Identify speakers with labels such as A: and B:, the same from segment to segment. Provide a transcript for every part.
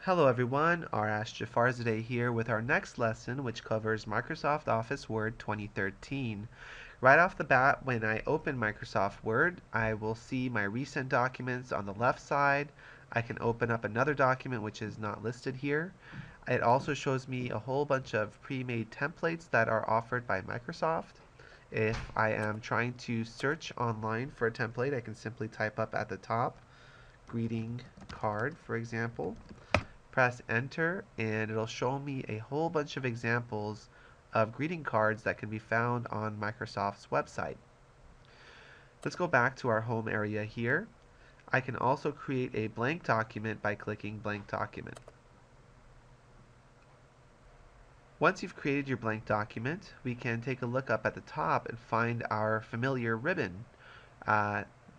A: Hello everyone, Arash Jafarzadeh here with our next lesson, which covers Microsoft Office Word 2013. Right off the bat, when I open Microsoft Word, I will see my recent documents on the left side. I can open up another document which is not listed here. It also shows me a whole bunch of pre-made templates that are offered by Microsoft. If I am trying to search online for a template, I can simply type up at the top, greeting card, for example. Press enter and it'll show me a whole bunch of examples of greeting cards that can be found on Microsoft's website. Let's go back to our home area here. I can also create a blank document by clicking blank document. Once you've created your blank document, we can take a look up at the top and find our familiar ribbon.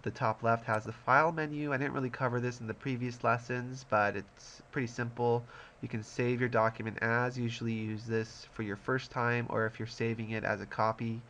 A: The top left has the file menu. I didn't really cover this in the previous lessons, but it's pretty simple. You can save your document as. Usually use this for your first time, or if you're saving it as a copy.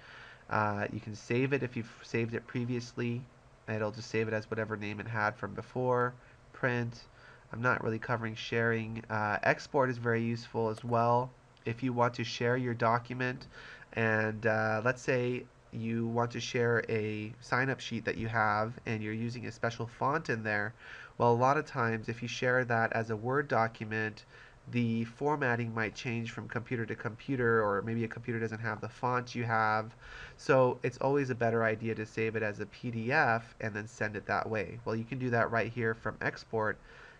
A: You can save it if you've saved it previously. It'll just save it as whatever name it had from before. Print. I'm not really covering sharing. Export is very useful as well. If you want to share your document, and let's say you want to share a sign-up sheet that you have and you're using a special font in there, well, a lot of times if you share that as a Word document, the formatting might change from computer to computer, or maybe a computer doesn't have the font you have. So it's always a better idea to save it as a PDF and then send it that way. Well, you can do that right here from Export.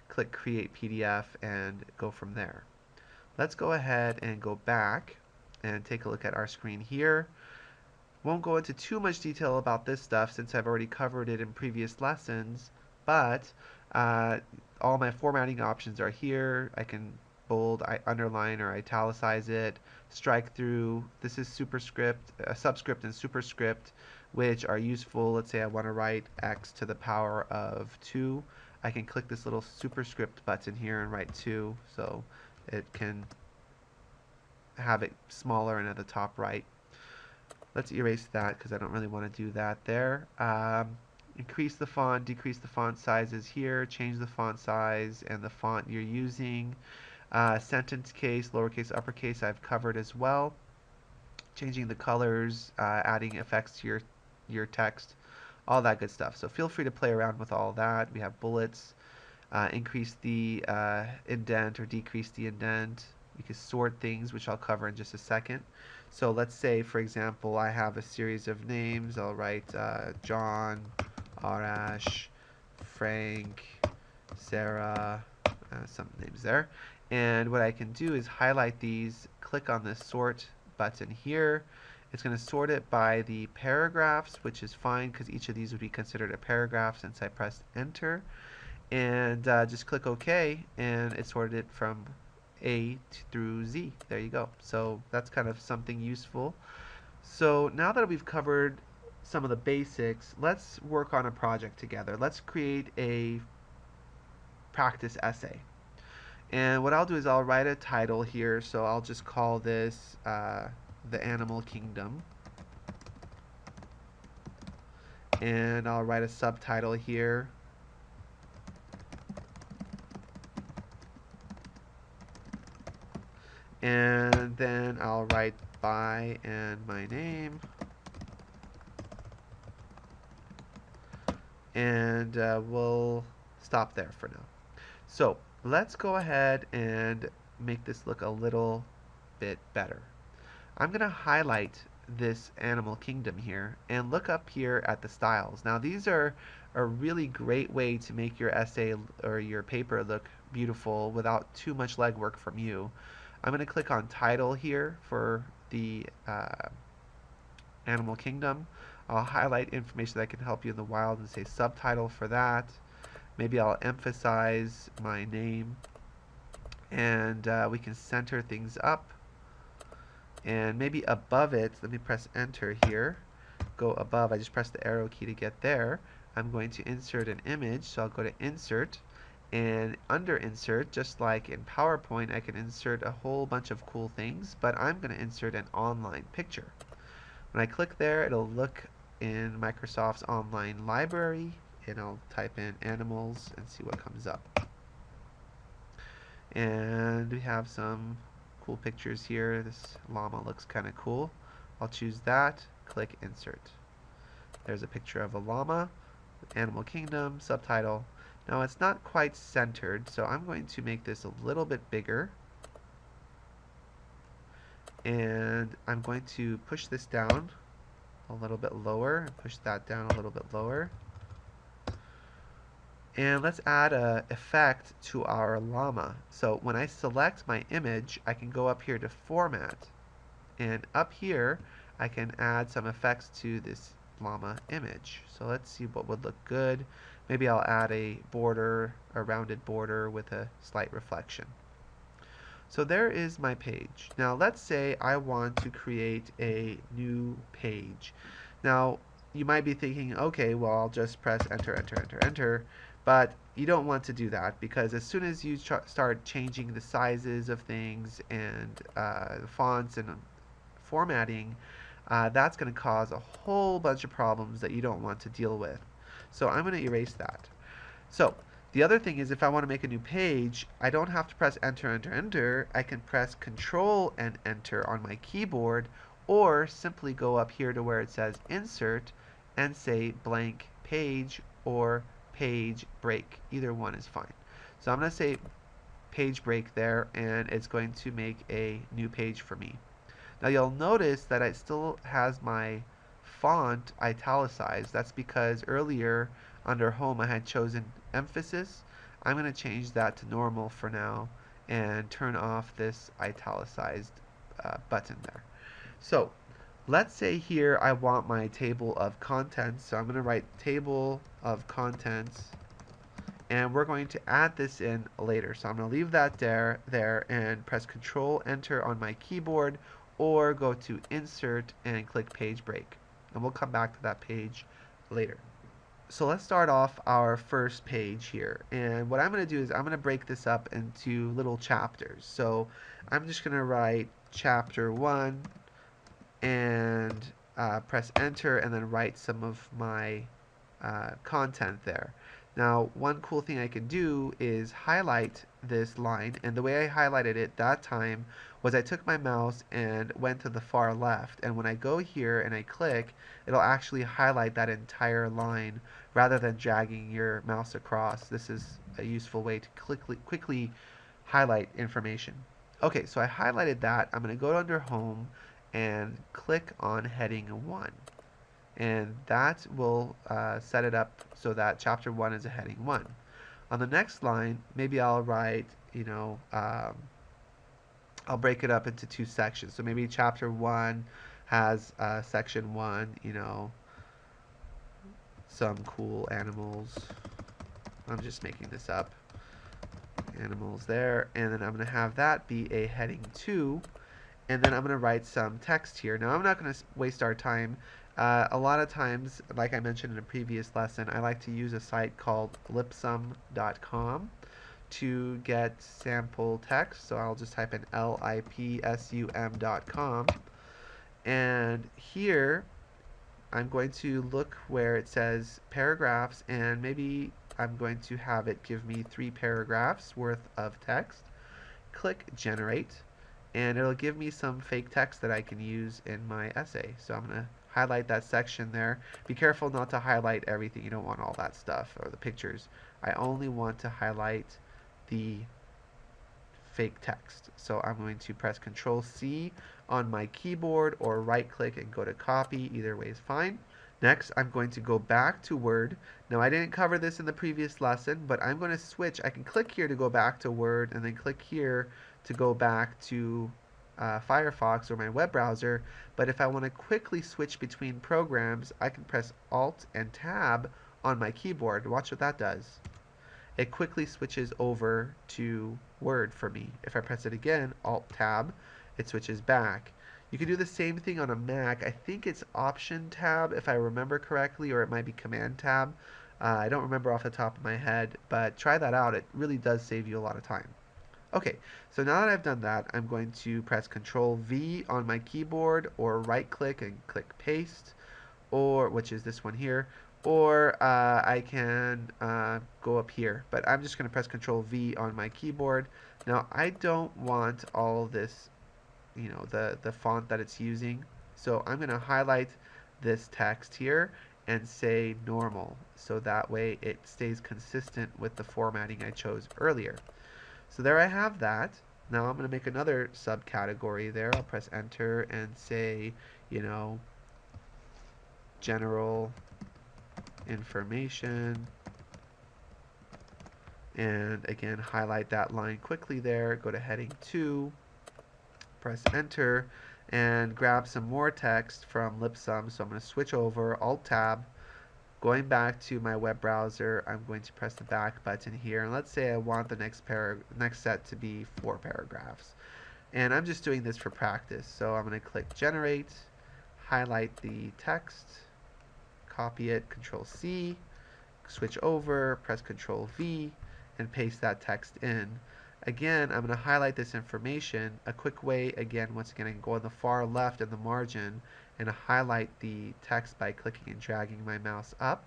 A: Click Create PDF and go from there. Let's go ahead and go back and take a look at our screen here. Won't go into too much detail about this stuff since I've already covered it in previous lessons, but all my formatting options are here. I can bold, underline, or italicize it, strike through. This is superscript, subscript and superscript, which are useful. Let's say I want to write x to the power of 2. I can click this little superscript button here and write 2, so it can have it smaller and at the top right. Let's erase that because I don't really want to do that there. Increase the font, decrease the font sizes here, change the font size and the font you're using. Sentence case, lowercase, uppercase, I've covered as well. Changing the colors, adding effects to your text, all that good stuff. So feel free to play around with all that. We have bullets, increase the indent or decrease the indent. We can sort things, which I'll cover in just a second. So let's say, for example, I have a series of names. I'll write John, Arash, Frank, Sarah, some names there. And what I can do is highlight these, click on this sort button here. It's going to sort it by the paragraphs, which is fine because each of these would be considered a paragraph since I pressed enter. And just click OK, and it sorted it from A through Z. There you go. So that's kind of something useful. So now that we've covered some of the basics, let's work on a project together. Let's create a practice essay. And what I'll do is I'll write a title here. So I'll just call this The Animal Kingdom. And I'll write a subtitle here. And then I'll write by and my name. And we'll stop there for now. So let's go ahead and make this look a little bit better. I'm going to highlight this Animal Kingdom here and look up here at the styles. Now these are a really great way to make your essay or your paper look beautiful without too much legwork from you. I'm going to click on title here for the Animal Kingdom. I'll highlight information that can help you in the wild and say subtitle for that. Maybe I'll emphasize my name, and we can center things up. And maybe above it, let me press enter here. Go above, I just press the arrow key to get there. I'm going to insert an image, so I'll go to insert. And under insert, just like in PowerPoint, I can insert a whole bunch of cool things, but I'm going to insert an online picture. When I click there, it'll look in Microsoft's online library, and I'll type in animals and see what comes up. And we have some cool pictures here. This llama looks kind of cool. I'll choose that, click insert. There's a picture of a llama, Animal Kingdom, subtitle. Now it's not quite centered, so I'm going to make this a little bit bigger. And I'm going to push this down a little bit lower, and push that down a little bit lower. And let's add an effect to our llama. So when I select my image, I can go up here to Format. And up here, I can add some effects to this llama image. So let's see what would look good. Maybe I'll add a border, a rounded border with a slight reflection. So there is my page. Now let's say I want to create a new page. Now you might be thinking, okay, well I'll just press enter, enter, enter, enter. But you don't want to do that, because as soon as you start changing the sizes of things and the fonts and formatting, that's going to cause a whole bunch of problems that you don't want to deal with. So I'm going to erase that. So the other thing is, if I want to make a new page, I don't have to press enter, enter, enter. I can press Control and enter on my keyboard, or simply go up here to where it says insert and say blank page or page break. Either one is fine. So I'm going to say page break there, and it's going to make a new page for me. Now you'll notice that it still has my font italicized. That's because earlier under home I had chosen emphasis. I'm going to change that to normal for now and turn off this italicized button there. So let's say here I want my table of contents, so I'm going to write table of contents, and we're going to add this in later. So I'm going to leave that there and press Control Enter on my keyboard, or go to Insert and click Page Break. And we'll come back to that page later. So let's start off our first page here. And what I'm going to do is I'm going to break this up into little chapters. So I'm just going to write Chapter 1 and press Enter, and then write some of my content there. Now, one cool thing I can do is highlight this line, and the way I highlighted it that time was I took my mouse and went to the far left, and when I go here and I click, it'll actually highlight that entire line rather than dragging your mouse across. This is a useful way to quickly highlight information. Okay, so I highlighted that. I'm going to go under Home and click on Heading 1. And that will set it up so that Chapter 1 is a Heading 1. On the next line, maybe I'll write, I'll break it up into two sections. So maybe Chapter 1 has Section 1, some cool animals. I'm just making this up. Animals there. And then I'm going to have that be a Heading 2. And then I'm going to write some text here. Now, I'm not going to waste our time. A lot of times, like I mentioned in a previous lesson, I like to use a site called lipsum.com to get sample text. So I'll just type in lipsum.com. And here, I'm going to look where it says paragraphs, and maybe I'm going to have it give me 3 paragraphs worth of text. Click Generate, and it'll give me some fake text that I can use in my essay. So I'm going to highlight that section there. Be careful not to highlight everything. You don't want all that stuff or the pictures. I only want to highlight the fake text. So I'm going to press Ctrl+C on my keyboard, or right click and go to copy. Either way is fine. Next, I'm going to go back to Word. Now, I didn't cover this in the previous lesson, but I'm going to switch. I can click here to go back to Word, and then click here to go back to Firefox or my web browser. But if I want to quickly switch between programs, I can press Alt and Tab on my keyboard. Watch what that does. It quickly switches over to Word for me. If I press it again, Alt Tab, it switches back. You can do the same thing on a Mac. I think it's Option Tab if I remember correctly, or it might be Command Tab. I don't remember off the top of my head, but try that out. It really does save you a lot of time. Okay, so now that I've done that, I'm going to press Ctrl+V on my keyboard, or right click and click Paste, or which is this one here, or I can go up here. But I'm just going to press Ctrl V on my keyboard. Now I don't want all this, the font that it's using. So I'm going to highlight this text here and say normal. So that way it stays consistent with the formatting I chose earlier. So there I have that. Now I'm going to make another subcategory there. I'll press enter and say, general information. And again, highlight that line quickly there. Go to heading 2. Press enter and grab some more text from Lipsum. So I'm going to switch over, Alt-Tab. Going back to my web browser, I'm going to press the back button here, and let's say I want the next set to be 4 paragraphs. And I'm just doing this for practice. So I'm going to click Generate, highlight the text, copy it, Control C, switch over, press Control V, and paste that text in. Again, I'm going to highlight this information. A quick way, again, once again, I can go on the far left in the margin and highlight the text by clicking and dragging my mouse up.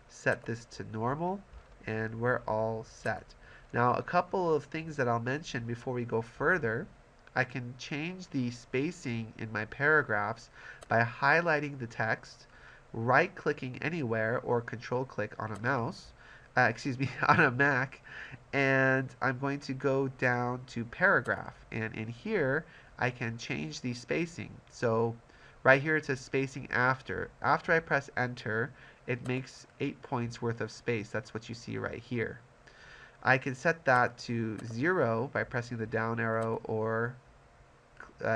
A: Set this to normal, and we're all set. Now, a couple of things that I'll mention before we go further. I can change the spacing in my paragraphs by highlighting the text, right-clicking anywhere, or Control-Click on a mouse. On a Mac, and I'm going to go down to paragraph, and in here I can change the spacing. So right here it says spacing after. After I press enter, it makes 8 points worth of space. That's what you see right here. I can set that to 0 by pressing the down arrow or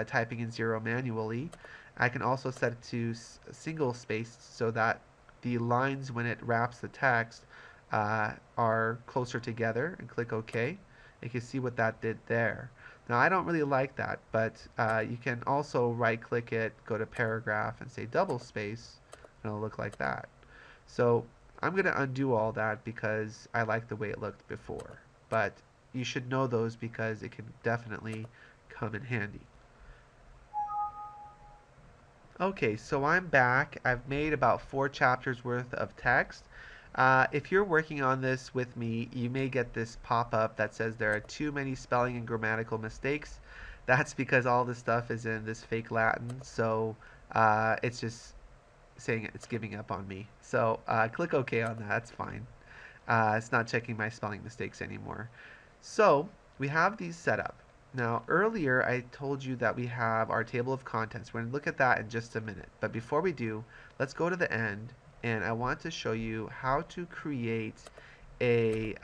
A: typing in 0 manually. I can also set it to single spaced so that the lines, when it wraps the text, are closer together, and click OK. You can see what that did there. Now I don't really like that, but you can also right click it, go to paragraph, and say double space, and it'll look like that. So I'm going to undo all that because I like the way it looked before, but you should know those because it can definitely come in handy. Okay, so I'm back. I've made about 4 chapters worth of text. If you're working on this with me, you may get this pop-up that says there are too many spelling and grammatical mistakes. That's because all this stuff is in this fake Latin, so it's just saying it's giving up on me. So click OK on that. That's fine. It's not checking my spelling mistakes anymore. So we have these set up. Now earlier I told you that we have our table of contents. We're going to look at that in just a minute. But before we do, let's go to the end. And I want to show you how to create a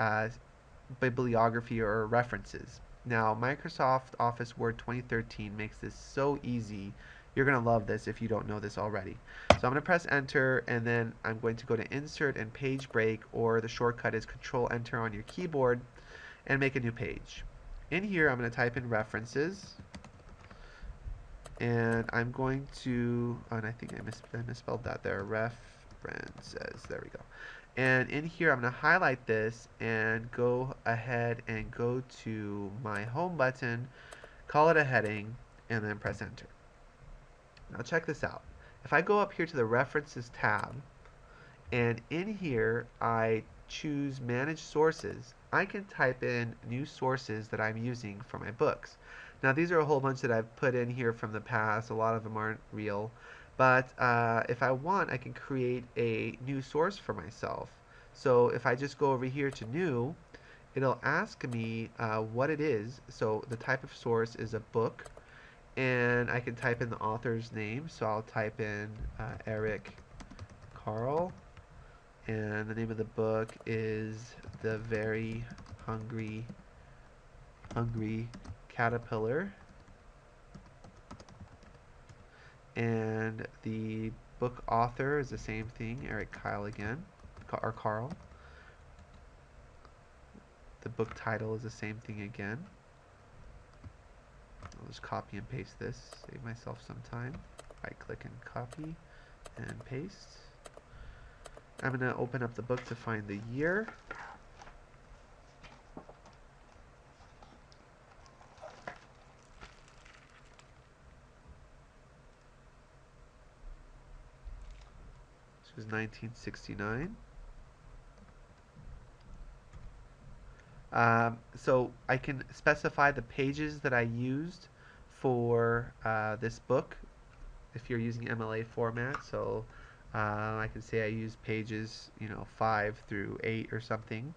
A: bibliography or references. Now, Microsoft Office Word 2013 makes this so easy. You're going to love this if you don't know this already. So I'm going to press enter, and then I'm going to go to insert and page break, or the shortcut is Control Enter on your keyboard, and make a new page. In here, I'm going to type in references. And I'm going to, and I think I misspelled that there, references, there we go. And in here I'm going to highlight this and go ahead and go to my home button, call it a heading, and then press enter. Now check this out. If I go up here to the references tab, and in here I choose manage sources, I can type in new sources that I'm using for my books. Now these are a whole bunch that I've put in here from the past. A lot of them aren't real. But if I want, I can create a new source for myself. So if I just go over here to new, it'll ask me what it is. So the type of source is a book. And I can type in the author's name. So I'll type in Eric Carle. And the name of the book is The Very Hungry Caterpillar. And the book author is the same thing, Eric Kyle again, or Carl. The book title is the same thing again. I'll just copy and paste this, save myself some time. Right click and copy and paste. I'm going to open up the book to find the year. which was 1969. So I can specify the pages that I used for this book if you're using MLA format. So I can say I use pages, 5 through 8 or something.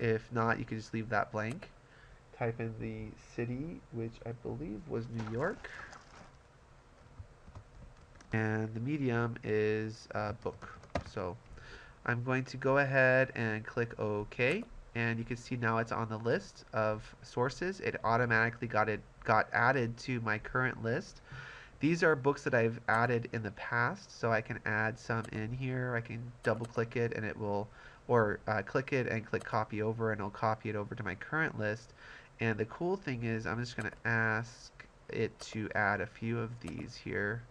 A: If not, you can just leave that blank. Type in the city, which I believe was New York. And the medium is book. So I'm going to go ahead and click OK. And you can see now it's on the list of sources. It automatically got added to my current list. These are books that I've added in the past, so I can add some in here. I can double click it and it will, or click it and click copy over, and it'll copy it over to my current list. And the cool thing is I'm just going to ask it to add a few of these here.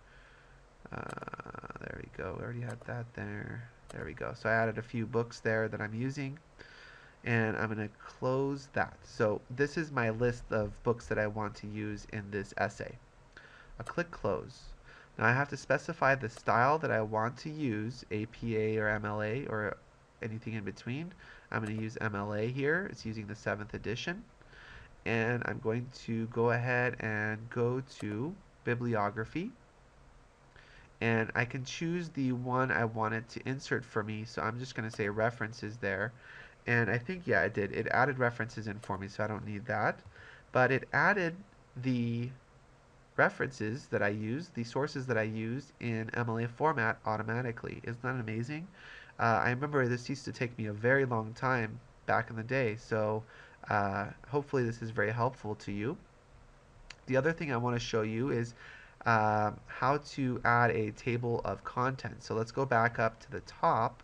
A: There we go. We already had that there. There we go. So I added a few books there that I'm using. And I'm going to close that. So this is my list of books that I want to use in this essay. I'll click close. Now I have to specify the style that I want to use, APA or MLA or anything in between. I'm going to use MLA here. It's using the 7th edition. And I'm going to go ahead and go to Bibliography. And I can choose the one I wanted to insert for me. So I'm just going to say references there. And I think, yeah, it did. It added references in for me, so I don't need that. But it added the references that I used, the sources that I used in MLA format automatically. Isn't that amazing? I remember this used to take me a very long time back in the day, so hopefully this is very helpful to you. The other thing I want to show you is how to add a table of contents. So let's go back up to the top.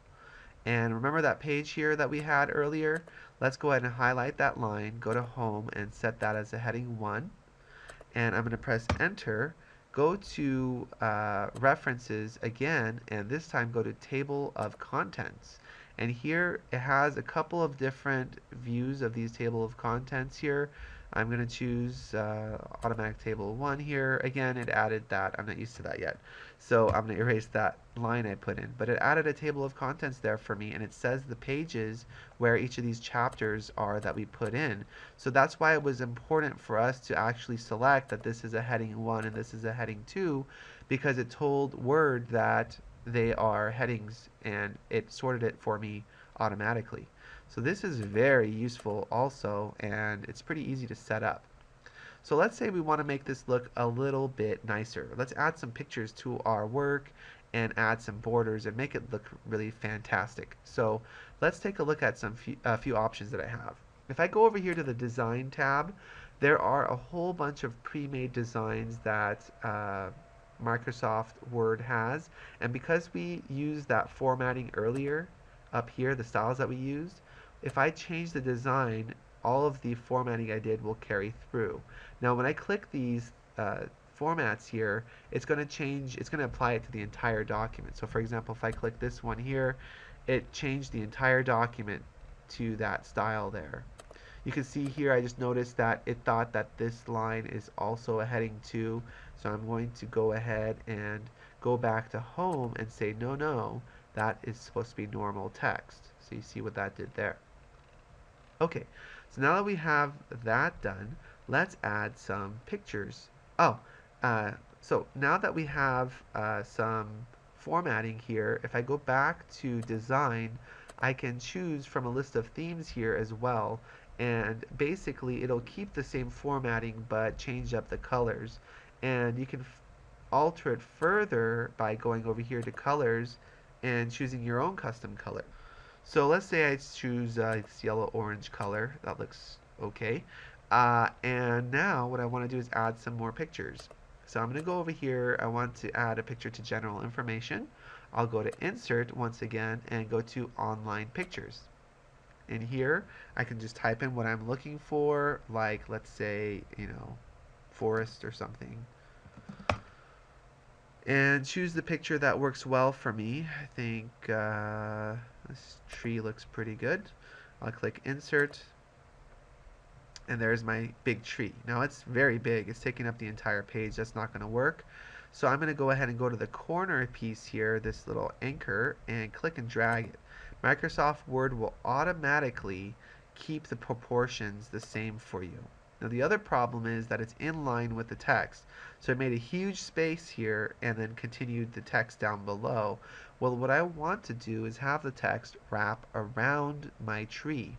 A: And remember that page here that we had earlier? Let's go ahead and highlight that line, go to Home, and set that as a heading 1. And I'm going to press Enter, go to References again, and this time go to Table of Contents. And here it has a couple of different views of these table of contents here. I'm going to choose Automatic Table 1 here. Again, it added that. I'm not used to that yet. So I'm going to erase that line I put in. But it added a table of contents there for me, and it says the pages where each of these chapters are that we put in. So that's why it was important for us to actually select that this is a heading 1 and this is a heading 2, because it told Word that they are headings, and it sorted it for me automatically. So this is very useful also, and it's pretty easy to set up. So let's say we want to make this look a little bit nicer. Let's add some pictures to our work and add some borders and make it look really fantastic. So let's take a look at a few options that I have. If I go over here to the Design tab, there are a whole bunch of pre-made designs that Microsoft Word has, and because we used that formatting earlier up here, the styles that we used, if I change the design, all of the formatting I did will carry through. Now when I click these formats here, it's going to change, it's going to apply it to the entire document. So for example, if I click this one here, it changed the entire document to that style there. You can see here I just noticed that it thought that this line is also a heading 2, so I'm going to go ahead and go back to Home and say no, that is supposed to be normal text. So you see what that did there. Okay, so now that we have that done, let's add some pictures. So now that we have some formatting here, if I go back to Design, I can choose from a list of themes here as well, and basically it'll keep the same formatting but change up the colors. And you can alter it further by going over here to Colors and choosing your own custom color. So let's say I choose this yellow-orange color. That looks okay. And now what I want to do is add some more pictures. So I'm going to go over here. I want to add a picture to General Information. I'll go to Insert once again and go to Online Pictures. In here, I can just type in what I'm looking for, like let's say, forest or something. And choose the picture that works well for me. I think this tree looks pretty good. I'll click Insert, and there's my big tree. Now it's very big. It's taking up the entire page. That's not going to work. So I'm going to go ahead and go to the corner piece here, this little anchor, and click and drag it. Microsoft Word will automatically keep the proportions the same for you. Now the other problem is that it's in line with the text. So it made a huge space here and then continued the text down below. Well, what I want to do is have the text wrap around my tree.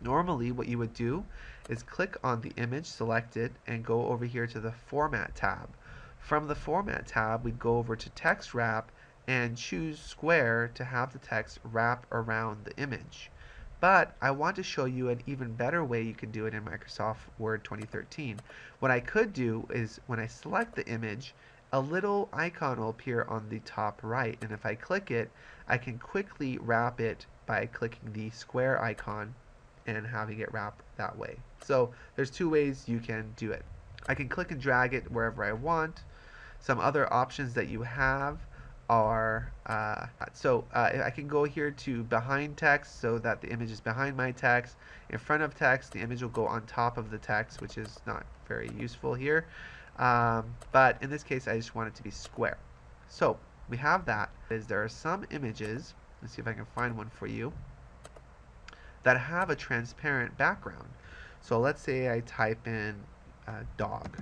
A: Normally what you would do is click on the image, select it, and go over here to the Format tab. From the Format tab, we'd go over to Text Wrap and choose Square to have the text wrap around the image. But I want to show you an even better way you can do it in Microsoft Word 2013. What I could do is when I select the image, a little icon will appear on the top right, and if I click it, I can quickly wrap it by clicking the square icon and having it wrap that way. So there's two ways you can do it. I can click and drag it wherever I want. Some other options that you have are I can go here to behind text so that the image is behind my text. In front of text, the image will go on top of the text, which is not very useful here. But in this case, I just want it to be square. So we have that. There are some images, let's see if I can find one for you, that have a transparent background. So let's say I type in dog.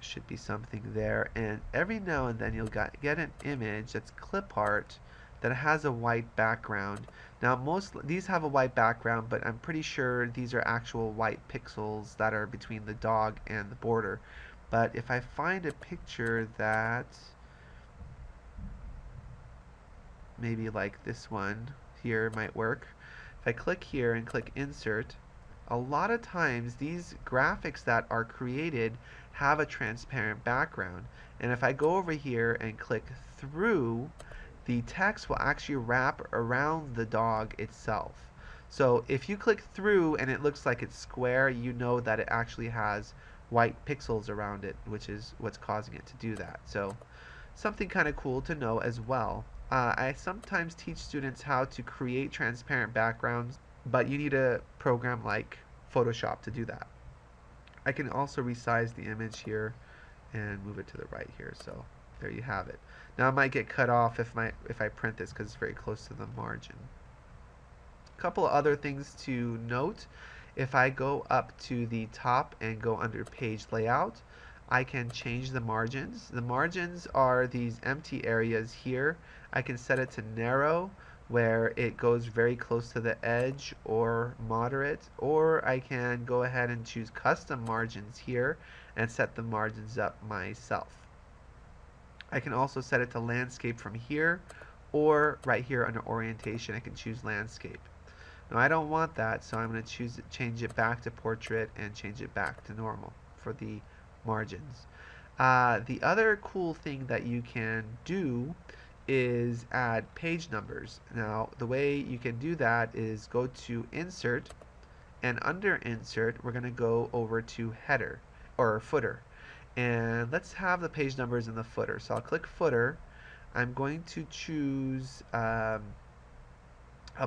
A: Should be something there, and every now and then you'll get an image that's clip art that has a white background. Now these have a white background, but I'm pretty sure these are actual white pixels that are between the dog and the border. But if I find a picture that maybe like this one here might work, if I click here and click insert, a lot of times these graphics that are created have a transparent background, and if I go over here and click through, the text will actually wrap around the dog itself. So if you click through and it looks like it's square, you know that it actually has white pixels around it, which is what's causing it to do that. So something kind of cool to know as well. I sometimes teach students how to create transparent backgrounds, but you need a program like Photoshop to do that. I can also resize the image here and move it to the right here, so there you have it. Now it might get cut off if I print this because it's very close to the margin. A couple of other things to note. If I go up to the top and go under page layout, I can change the margins. The margins are these empty areas here. I can set it to narrow, where it goes very close to the edge, or moderate, or I can go ahead and choose custom margins here and set the margins up myself. I can also set it to landscape from here, or right here under orientation I can choose landscape. Now I don't want that, so I'm going to change it back to portrait and change it back to normal for the margins. The other cool thing that you can do is add page numbers. Now the way you can do that is go to insert, and under insert we're going to go over to header or footer, and let's have the page numbers in the footer. So I'll click footer. I'm going to choose a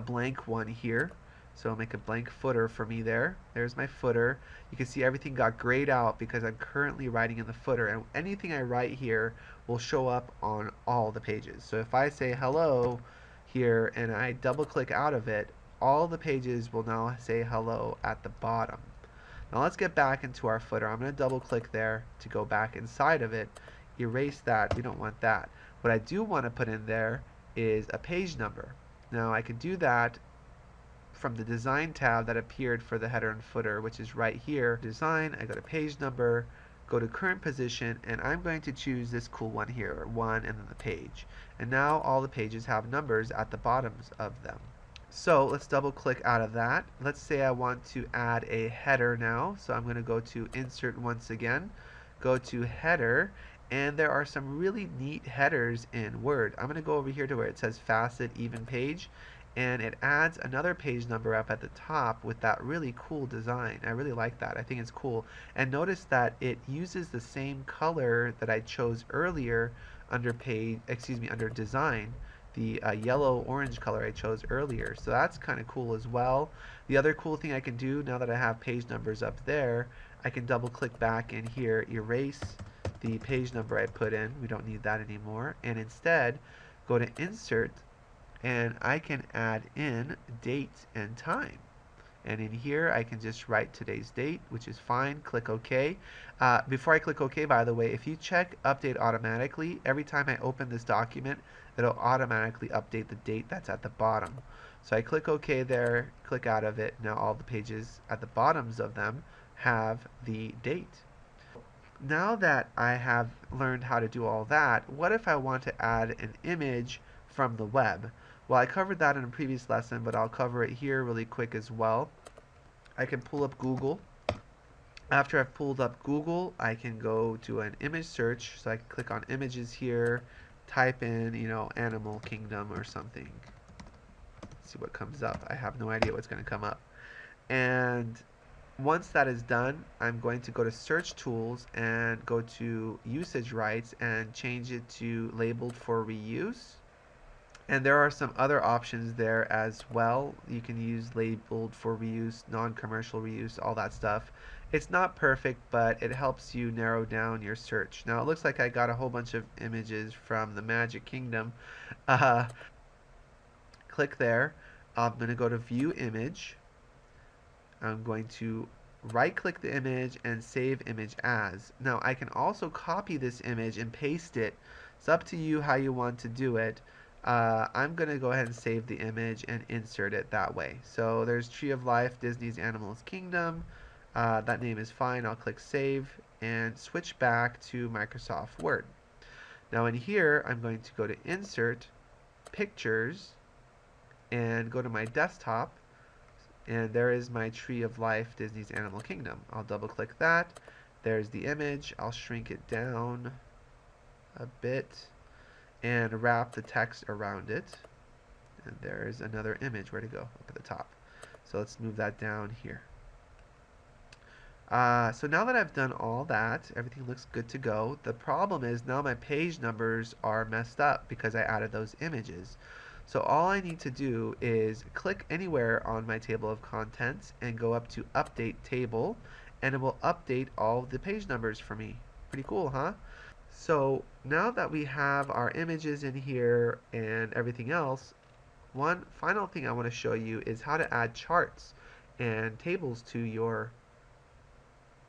A: blank one here, so I'll make a blank footer for me there. There's my footer. You can see everything got grayed out because I'm currently writing in the footer, and anything I write here will show up on all the pages. So if I say hello here and I double click out of it, all the pages will now say hello at the bottom. Now let's get back into our footer. I'm going to double click there to go back inside of it, erase that. We don't want that. What I do want to put in there is a page number. Now I can do that from the design tab that appeared for the header and footer, which is right here. Design, I go to page number, go to current position, and I'm going to choose this cool one here, 1 and then the page. And now all the pages have numbers at the bottoms of them. So let's double click out of that. Let's say I want to add a header now, so I'm going to go to insert once again, go to header, and there are some really neat headers in Word. I'm going to go over here to where it says facet even page, and it adds another page number up at the top with that really cool design. I really like that. I think it's cool. And notice that it uses the same color that I chose earlier under under design, the yellow orange color I chose earlier. So that's kind of cool as well. The other cool thing I can do now that I have page numbers up there, I can double click back in here, erase the page number I put in. We don't need that anymore. And instead, go to Insert, and I can add in date and time. And in here, I can just write today's date, which is fine. Click OK. Before I click OK, by the way, if you check Update Automatically, every time I open this document, it'll automatically update the date that's at the bottom. So I click OK there, click out of it. Now all the pages at the bottoms of them have the date. Now that I have learned how to do all that, what if I want to add an image from the web? Well, I covered that in a previous lesson, but I'll cover it here really quick as well. I can pull up Google. After I've pulled up Google, I can go to an image search. So I can click on images here, type in, Animal Kingdom or something. Let's see what comes up. I have no idea what's going to come up. And once that is done, I'm going to go to Search Tools and go to Usage Rights and change it to Labeled for Reuse. And there are some other options there as well. You can use labeled for reuse, non-commercial reuse, all that stuff. It's not perfect, but it helps you narrow down your search. Now it looks like I got a whole bunch of images from the Magic Kingdom. Click there. I'm going to go to View Image. I'm going to right-click the image and save image as. Now I can also copy this image and paste it. It's up to you how you want to do it. I'm going to go ahead and save the image and insert it that way. So there's Tree of Life, Disney's Animals Kingdom. That name is fine. I'll click Save and switch back to Microsoft Word. Now in here, I'm going to go to Insert, Pictures, and go to my desktop. And there is my Tree of Life, Disney's Animal Kingdom. I'll double click that. There's the image. I'll shrink it down a bit and wrap the text around it. And there's another image. Where to go? Up at the top. So let's move that down here. So now that I've done all that, everything looks good to go. The problem is now my page numbers are messed up because I added those images. So all I need to do is click anywhere on my table of contents and go up to Update Table, and it will update all of the page numbers for me. Pretty cool, huh? So now that we have our images in here and everything else, one final thing I want to show you is how to add charts and tables to your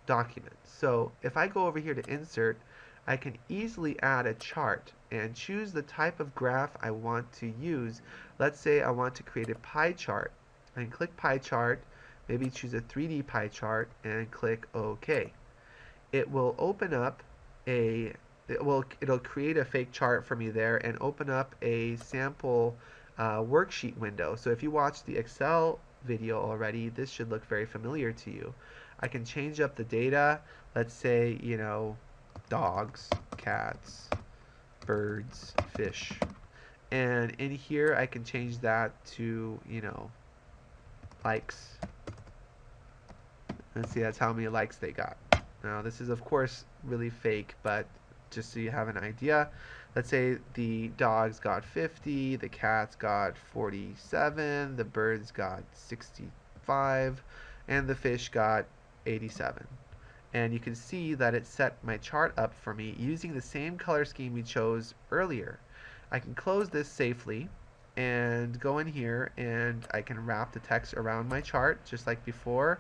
A: document. So if I go over here to Insert, I can easily add a chart and choose the type of graph I want to use. Let's say I want to create a pie chart. I can click Pie Chart, maybe choose a 3D pie chart, and click OK. It will open up it'll create a fake chart for me there and open up a sample worksheet window. So if you watched the Excel video already, this should look very familiar to you. I can change up the data. Let's say, dogs, cats, birds, fish. And in here I can change that to, likes. Let's see, that's how many likes they got. Now this is of course really fake, but just so you have an idea, let's say the dogs got 50, the cats got 47, the birds got 65, and the fish got 87. And you can see that it set my chart up for me using the same color scheme we chose earlier. I can close this safely and go in here and I can wrap the text around my chart just like before.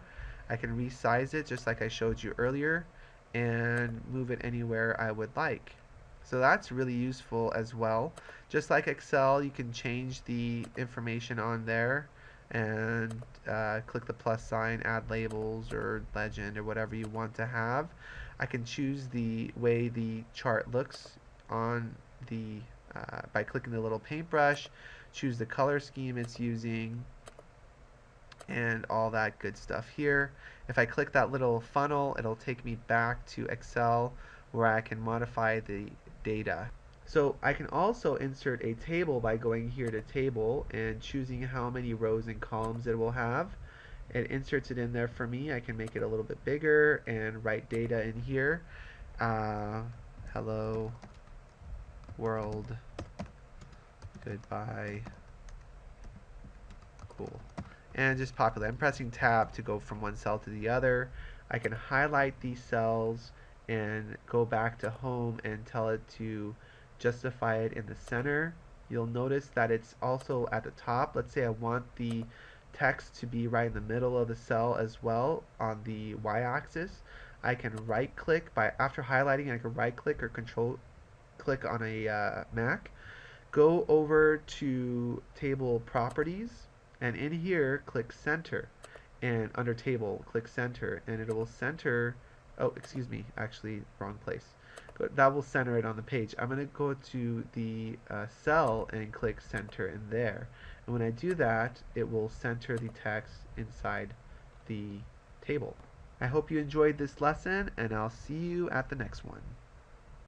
A: I can resize it just like I showed you earlier and move it anywhere I would like. So that's really useful as well. Just like Excel, you can change the information on there and click the plus sign, add labels or legend or whatever you want to have. I can choose the way the chart looks on the by clicking the little paintbrush, choose the color scheme it's using, and all that good stuff here. If I click that little funnel, it'll take me back to Excel where I can modify the data. So I can also insert a table by going here to Table and choosing how many rows and columns it will have. It inserts it in there for me. I can make it a little bit bigger and write data in here. Hello world, goodbye, cool. And just populate. I'm pressing Tab to go from one cell to the other. I can highlight these cells and go back to home and tell it to justify it in the center, you'll notice that it's also at the top. Let's say I want the text to be right in the middle of the cell as well on the y-axis. I can right click after highlighting, I can right click or control click on a Mac, go over to table properties, and in here click center, and under table click center, and it will center, oh excuse me, actually wrong place, that will center it on the page. I'm going to go to the cell and click center in there, and when I do that it will center the text inside the table. I hope you enjoyed this lesson, and I'll see you at the next one.